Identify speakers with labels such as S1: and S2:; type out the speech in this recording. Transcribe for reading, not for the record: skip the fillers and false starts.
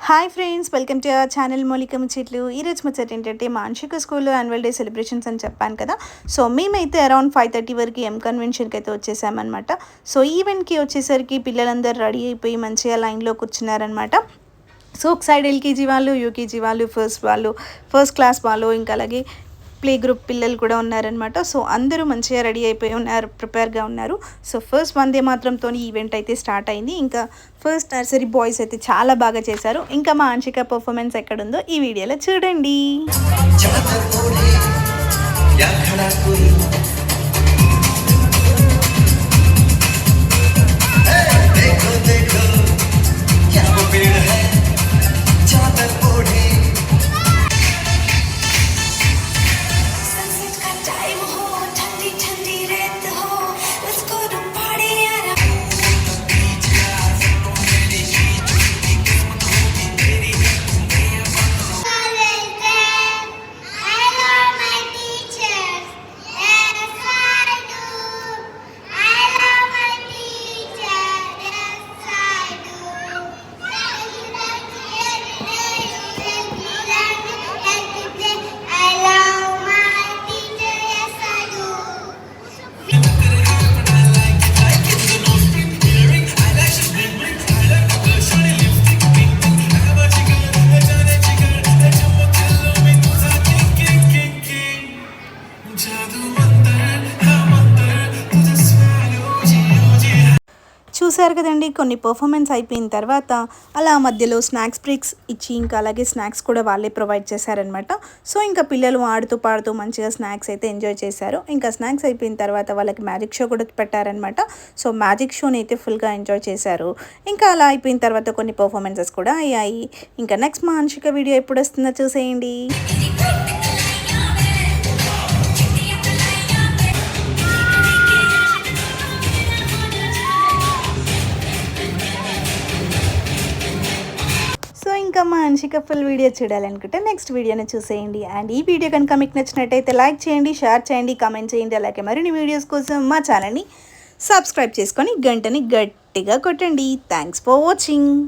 S1: Hi friends, welcome to our channel మౌలిక ముచ్చట్లు. ఈరోజు ముచ్చట ఏంటంటే మా అంశిక స్కూల్లో యాన్యువల్ డే సెలబ్రేషన్స్ అని చెప్పాను కదా. సో మేమైతే అరౌండ్ 5:30 వరకు కన్వెన్షన్కి అయితే వచ్చేసామన్నమాట. సో ఈవెంట్కి వచ్చేసరికి పిల్లలందరూ రెడీ అయిపోయి మంచిగా లైన్లో కూర్చున్నారనమాట. సో ఒక సైడ్ ఎల్కేజీ వాళ్ళు, యూకేజీ వాళ్ళు, ఫస్ట్ క్లాస్ వాళ్ళు, ఇంకా అలాగే ప్లే గ్రూప్ పిల్లలు కూడా ఉన్నారనమాట. సో అందరూ మంచిగా రెడీ అయిపోయి ఉన్నారు, ప్రిపేర్గా ఉన్నారు. సో ఫస్ట్ వందే మాత్రంతో ఈవెంట్ అయితే స్టార్ట్ అయింది. ఇంకా ఫస్ట్ నర్సరీ బాయ్స్ అయితే చాలా బాగా చేశారు. ఇంకా మా అంశిక పర్ఫార్మెన్స్ ఎక్కడుందో ఈ వీడియోలో చూడండి. చూసారు కదండి, కొన్ని పర్ఫార్మెన్స్ అయిపోయిన తర్వాత అలా మధ్యలో స్నాక్స్ బ్రేక్స్ ఇచ్చి ఇంకా అలాగే స్నాక్స్ కూడా వాళ్ళే ప్రొవైడ్ చేశారనమాట. సో ఇంకా పిల్లలు ఆడుతూ పాడుతూ మంచిగా స్నాక్స్ అయితే ఎంజాయ్ చేశారు. ఇంకా స్నాక్స్ అయిపోయిన తర్వాత వాళ్ళకి మ్యాజిక్ షో కూడా పెట్టారనమాట. సో మ్యాజిక్ షోని అయితే ఫుల్గా ఎంజాయ్ చేశారు. ఇంకా అలా అయిపోయిన తర్వాత కొన్ని పర్ఫార్మెన్సెస్ కూడా అయ్యాయి. ఇంకా నెక్స్ట్ మా అంశిక వీడియో ఎప్పుడు వస్తుందో చూసేయండి. ఇంకా మా అంశిక ఫుల్ వీడియో చూడాలనుకుంటే నెక్స్ట్ వీడియోని చూసేయండి. అండ్ ఈ వీడియో కనుక మీకు నచ్చినట్టయితే లైక్ చేయండి, షేర్ చేయండి, కామెంట్ చేయండి. అలాగే మరిన్ని వీడియోస్ కోసం మా ఛానల్ని సబ్స్క్రైబ్ చేసుకొని గంటని గట్టిగా కొట్టండి. Thanks for watching.